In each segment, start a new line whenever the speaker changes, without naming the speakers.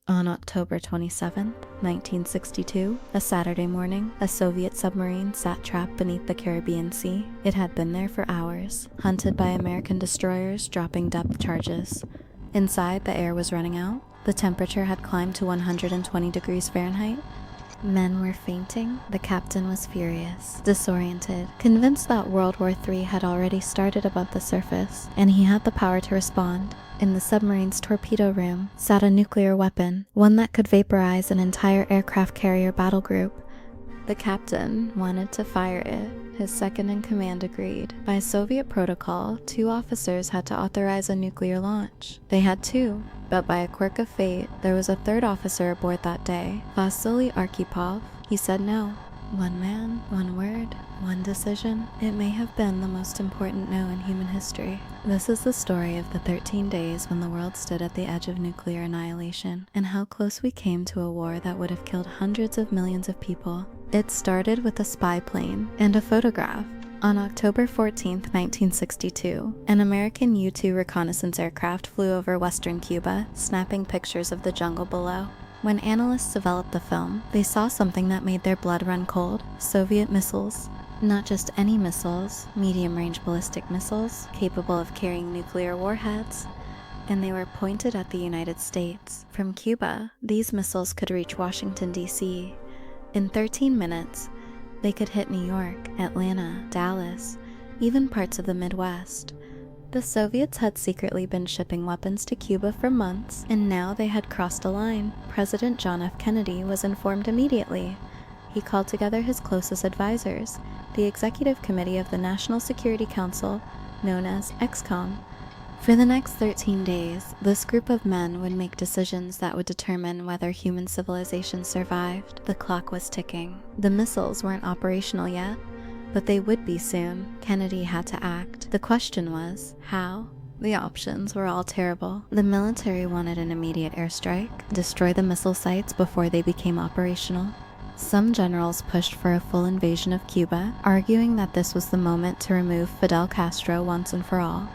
On October 27, 1962, a Saturday morning, a Soviet submarine sat trapped beneath the Caribbean Sea. It had been there for hours, hunted by American destroyers dropping depth charges. Inside, the air was running out. The temperature had climbed to 120 degrees Fahrenheit. Men were fainting. The captain was furious, disoriented, convinced that World War III had already started above the surface, and he had the power to respond. In the submarine's torpedo room sat a nuclear weapon, one that could vaporize an entire aircraft carrier battle group. The captain wanted to fire it. His second-in-command agreed. By Soviet protocol, 2 officers had to authorize a nuclear launch. They had 2, but by a quirk of fate, there was a 3rd officer aboard that day, Vasily Arkhipov. He said no. One man, one word, one decision. It may have been the most important no in human history. This is the story of the 13 days when the world stood at the edge of nuclear annihilation, and how close we came to a war that would have killed hundreds of millions of people. It started with a spy plane and a photograph. On October 14, 1962, an American U-2 reconnaissance aircraft flew over western Cuba, snapping pictures of the jungle below. When analysts developed the film, they saw something that made their blood run cold: Soviet missiles. Not just any missiles, medium-range ballistic missiles capable of carrying nuclear warheads. And they were pointed at the United States. From Cuba, these missiles could reach Washington, D.C. In 13 minutes, they could hit New York, Atlanta, Dallas, even parts of the Midwest. The Soviets had secretly been shipping weapons to Cuba for months, and now they had crossed a line. President John F. Kennedy was informed immediately. He called together his closest advisors, the Executive Committee of the National Security Council, known as EXCOM. For the next 13 days, this group of men would make decisions that would determine whether human civilization survived. The clock was ticking. The missiles weren't operational yet, but they would be soon. Kennedy had to act. The question was, how? The options were all terrible. The military wanted an immediate airstrike, destroy the missile sites before they became operational. Some generals pushed for a full invasion of Cuba, arguing that this was the moment to remove Fidel Castro once and for all.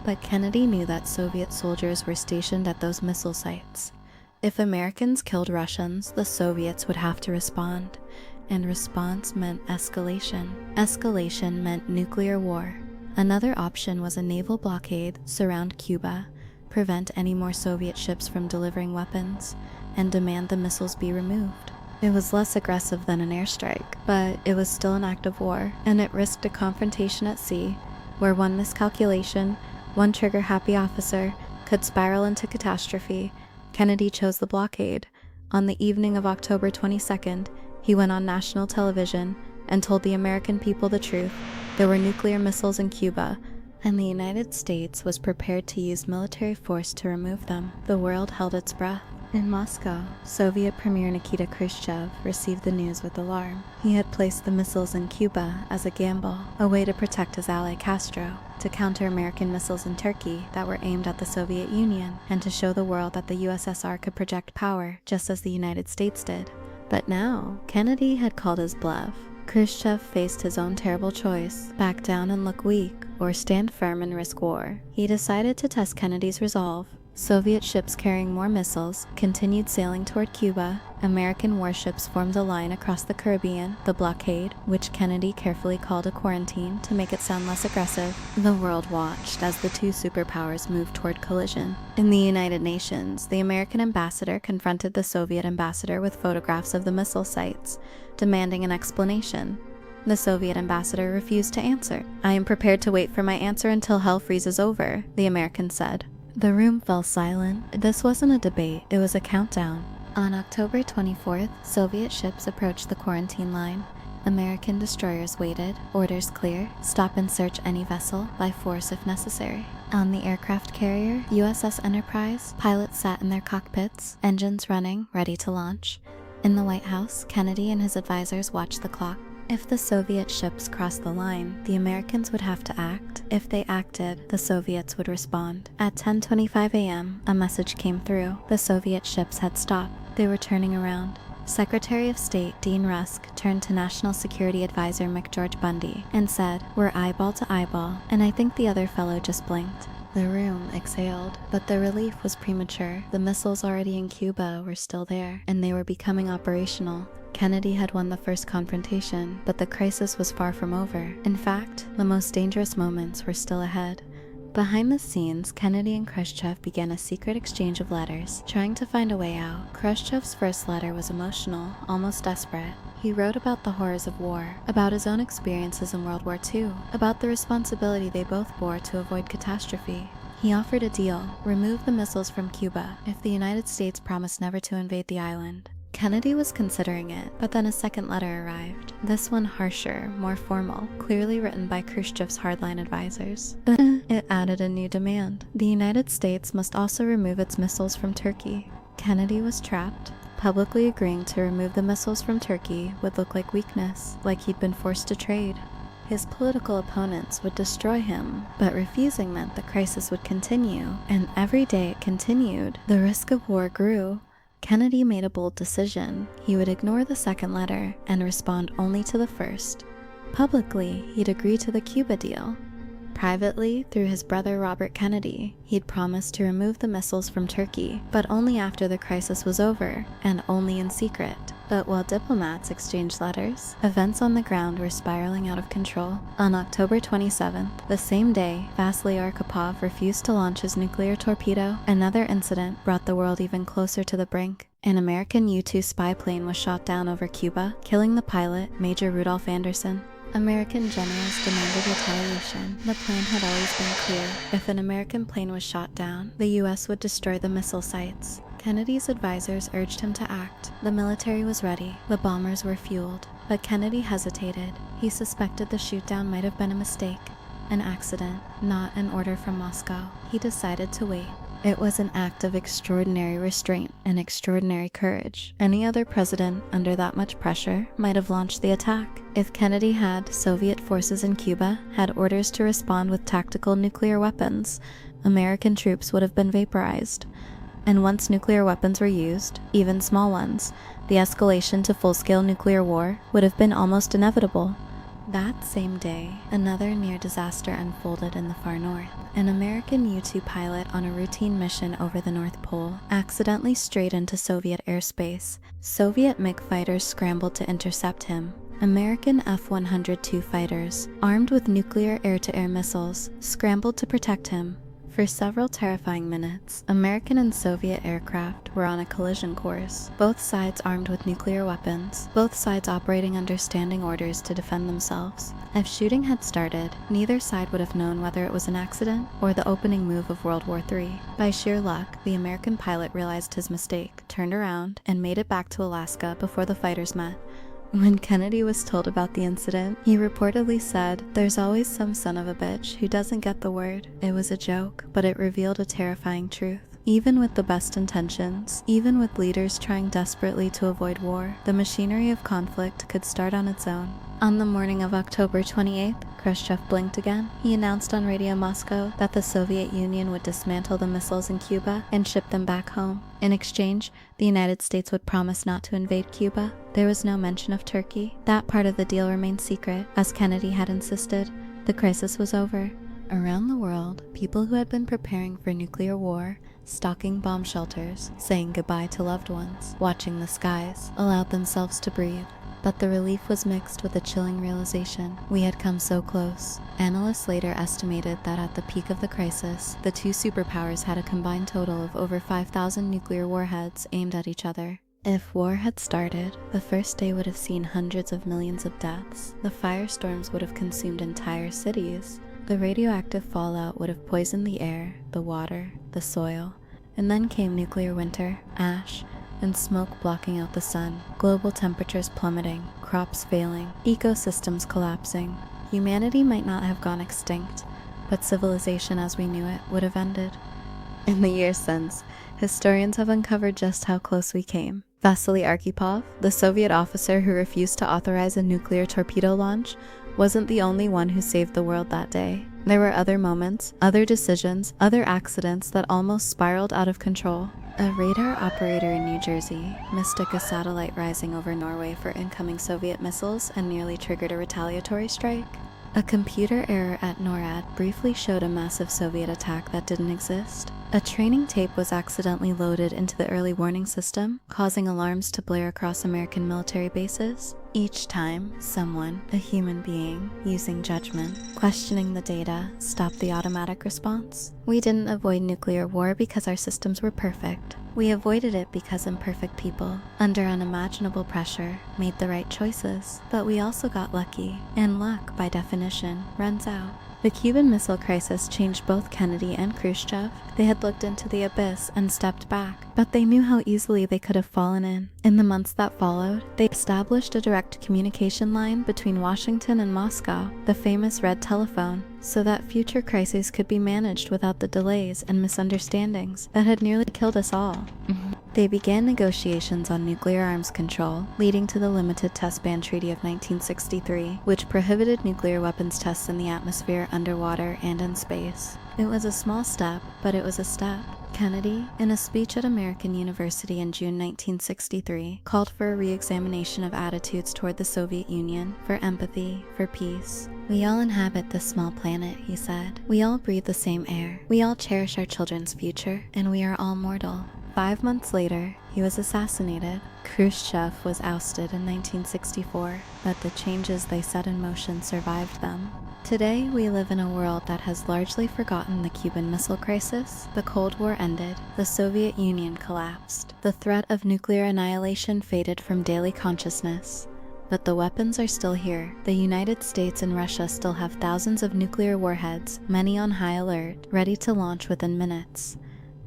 But Kennedy knew that Soviet soldiers were stationed at those missile sites. If Americans killed Russians, the Soviets would have to respond. And response meant escalation. Escalation meant nuclear war. Another option was a naval blockade, surround Cuba, prevent any more Soviet ships from delivering weapons, and demand the missiles be removed. It was less aggressive than an airstrike, but it was still an act of war, and it risked a confrontation at sea, where one miscalculation, one trigger-happy officer, could spiral into catastrophe. Kennedy chose the blockade. On the evening of October 22nd, he went on national television and told the American people the truth. There were nuclear missiles in Cuba, and the United States was prepared to use military force to remove them. The world held its breath. In Moscow, Soviet Premier Nikita Khrushchev received the news with alarm. He had placed the missiles in Cuba as a gamble, a way to protect his ally Castro, to counter American missiles in Turkey that were aimed at the Soviet Union, and to show the world that the USSR could project power just as the United States did. But now, Kennedy had called his bluff. Khrushchev faced his own terrible choice: back down and look weak, or stand firm and risk war. He decided to test Kennedy's resolve. Soviet ships carrying more missiles continued sailing toward Cuba. American warships formed a line across the Caribbean. The blockade, which Kennedy carefully called a quarantine to make it sound less aggressive. The world watched as the 2 superpowers moved toward collision. In the United Nations, the American ambassador confronted the Soviet ambassador with photographs of the missile sites, demanding an explanation. The Soviet ambassador refused to answer. "I am prepared to wait for my answer until hell freezes over," the American said. The room fell silent. This wasn't a debate, it was a countdown. On October 24th, Soviet ships approached the quarantine line. American destroyers waited, orders clear, stop and search any vessel, by force if necessary. On the aircraft carrier, USS Enterprise, pilots sat in their cockpits, engines running, ready to launch. In the White House, Kennedy and his advisors watched the clock. If the Soviet ships crossed the line, the Americans would have to act. If they acted, the Soviets would respond. At 10:25 a.m., a message came through. The Soviet ships had stopped. They were turning around. Secretary of State Dean Rusk turned to National Security Advisor McGeorge Bundy and said, "We're eyeball to eyeball," and I think the other fellow just blinked. The room exhaled, but the relief was premature. The missiles already in Cuba were still there, and they were becoming operational. Kennedy had won the first confrontation, but the crisis was far from over. In fact, the most dangerous moments were still ahead. Behind the scenes, Kennedy and Khrushchev began a secret exchange of letters, trying to find a way out. Khrushchev's first letter was emotional, almost desperate. He wrote about the horrors of war, about his own experiences in World War II, about the responsibility they both bore to avoid catastrophe. He offered a deal: remove the missiles from Cuba if the United States promised never to invade the island. Kennedy was considering it, but then a second letter arrived. This one harsher, more formal, clearly written by Khrushchev's hardline advisors. It added a new demand. The United States must also remove its missiles from Turkey. Kennedy was trapped. Publicly agreeing to remove the missiles from Turkey would look like weakness, like he'd been forced to trade. His political opponents would destroy him, but refusing meant the crisis would continue, and every day it continued, the risk of war grew. Kennedy made a bold decision. He would ignore the second letter and respond only to the first. Publicly, he'd agree to the Cuba deal. Privately, through his brother Robert Kennedy, he'd promised to remove the missiles from Turkey, but only after the crisis was over, and only in secret. But while diplomats exchanged letters, events on the ground were spiraling out of control. On October 27th, the same day Vasily Arkhipov refused to launch his nuclear torpedo, another incident brought the world even closer to the brink. An American U-2 spy plane was shot down over Cuba, killing the pilot, Major Rudolph Anderson. American generals demanded retaliation. The plan had always been clear. If an American plane was shot down, the U.S. would destroy the missile sites. Kennedy's advisors urged him to act. The military was ready. The bombers were fueled. But Kennedy hesitated. He suspected the shootdown might have been a mistake, an accident, not an order from Moscow. He decided to wait. It was an act of extraordinary restraint and extraordinary courage. Any other president under that much pressure might have launched the attack. If Kennedy had, Soviet forces in Cuba had orders to respond with tactical nuclear weapons, American troops would have been vaporized. And once nuclear weapons were used, even small ones, the escalation to full-scale nuclear war would have been almost inevitable. That same day, another near disaster unfolded in the far north. An American U-2 pilot on a routine mission over the North Pole accidentally strayed into Soviet airspace. Soviet MiG fighters scrambled to intercept him. American F-102 fighters, armed with nuclear air-to-air missiles, scrambled to protect him. For several terrifying minutes, American and Soviet aircraft were on a collision course, both sides armed with nuclear weapons, both sides operating under standing orders to defend themselves. If shooting had started, neither side would have known whether it was an accident or the opening move of World War III. By sheer luck, the American pilot realized his mistake, turned around, and made it back to Alaska before the fighters met. When Kennedy was told about the incident, he reportedly said, "There's always some son of a bitch who doesn't get the word." It was a joke, but it revealed a terrifying truth. Even with the best intentions, even with leaders trying desperately to avoid war, the machinery of conflict could start on its own. On the morning of October 28th, Khrushchev blinked again. He announced on Radio Moscow that the Soviet Union would dismantle the missiles in Cuba and ship them back home. In exchange, the United States would promise not to invade Cuba. There was no mention of Turkey. That part of the deal remained secret, as Kennedy had insisted. The crisis was over. Around the world, people who had been preparing for nuclear war, stocking bomb shelters, saying goodbye to loved ones, watching the skies, allowed themselves to breathe. But the relief was mixed with a chilling realization. We had come so close. Analysts later estimated that at the peak of the crisis, the two superpowers had a combined total of over 5,000 nuclear warheads aimed at each other. If war had started, the first day would have seen hundreds of millions of deaths. The firestorms would have consumed entire cities. The radioactive fallout would have poisoned the air, the water, the soil. And then came nuclear winter, ash, and smoke blocking out the sun, global temperatures plummeting, crops failing, ecosystems collapsing. Humanity might not have gone extinct, but civilization as we knew it would have ended. In the years since, historians have uncovered just how close we came. Vasily Arkhipov, the Soviet officer who refused to authorize a nuclear torpedo launch, wasn't the only one who saved the world that day. There were other moments, other decisions, other accidents that almost spiraled out of control. A radar operator in New Jersey mistook a satellite rising over Norway for incoming Soviet missiles and nearly triggered a retaliatory strike. A computer error at NORAD briefly showed a massive Soviet attack that didn't exist. A training tape was accidentally loaded into the early warning system, causing alarms to blare across American military bases. Each time, someone, a human being, using judgment, questioning the data, stopped the automatic response. We didn't avoid nuclear war because our systems were perfect. We avoided it because imperfect people, under unimaginable pressure, made the right choices. But we also got lucky, and luck, by definition, runs out. The Cuban Missile Crisis changed both Kennedy and Khrushchev. They had looked into the abyss and stepped back, but they knew how easily they could have fallen in. In the months that followed, they established a direct communication line between Washington and Moscow, the famous red telephone, so that future crises could be managed without the delays and misunderstandings that had nearly killed us all. They began negotiations on nuclear arms control, leading to the Limited Test Ban Treaty of 1963, which prohibited nuclear weapons tests in the atmosphere, underwater, and in space. It was a small step, but it was a step. Kennedy, in a speech at American University in June 1963, called for a re-examination of attitudes toward the Soviet Union, for empathy, for peace. "We all inhabit this small planet," he said. "We all breathe the same air. We all cherish our children's future, and we are all mortal." 5 months later, he was assassinated. Khrushchev was ousted in 1964, but the changes they set in motion survived them. Today, we live in a world that has largely forgotten the Cuban Missile Crisis. The Cold War ended. The Soviet Union collapsed. The threat of nuclear annihilation faded from daily consciousness. But the weapons are still here. The United States and Russia still have thousands of nuclear warheads, many on high alert, ready to launch within minutes.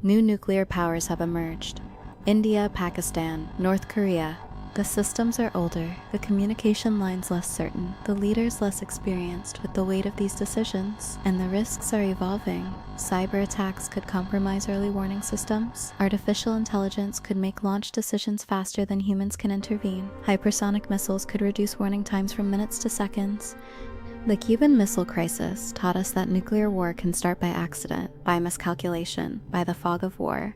New nuclear powers have emerged. India, Pakistan, North Korea. The systems are older, the communication lines less certain, the leaders less experienced with the weight of these decisions, and the risks are evolving. Cyber attacks could compromise early warning systems. Artificial intelligence could make launch decisions faster than humans can intervene. Hypersonic missiles could reduce warning times from minutes to seconds. The Cuban Missile Crisis taught us that nuclear war can start by accident, by miscalculation, by the fog of war.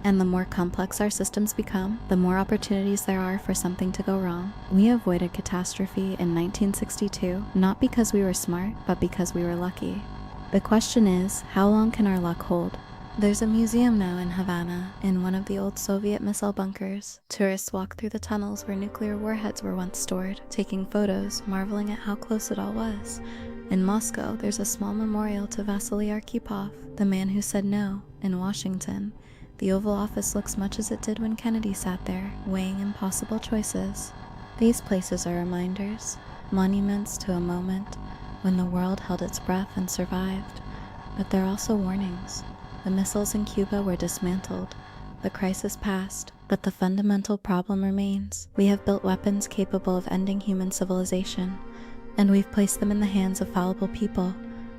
And the more complex our systems become, the more opportunities there are for something to go wrong. We avoided catastrophe in 1962, not because we were smart, but because we were lucky. The question is, how long can our luck hold? There's a museum now in Havana, in one of the old Soviet missile bunkers. Tourists walk through the tunnels where nuclear warheads were once stored, taking photos, marveling at how close it all was. In Moscow, there's a small memorial to Vasily Arkhipov, the man who said no. In Washington, the Oval Office looks much as it did when Kennedy sat there, weighing impossible choices. These places are reminders, monuments to a moment when the world held its breath and survived. But they're also warnings. The missiles in Cuba were dismantled. The crisis passed, but the fundamental problem remains. We have built weapons capable of ending human civilization, and we've placed them in the hands of fallible people,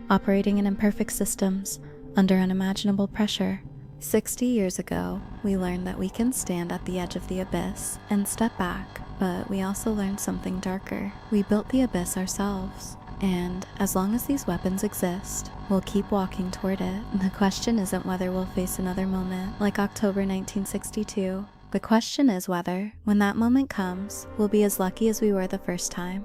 operating in imperfect systems, under unimaginable pressure. 60 years ago, we learned that we can stand at the edge of the abyss and step back, but we also learned something darker. We built the abyss ourselves. And as long as these weapons exist, we'll keep walking toward it. The question isn't whether we'll face another moment like October 1962. The question is whether, when that moment comes, we'll be as lucky as we were the first time.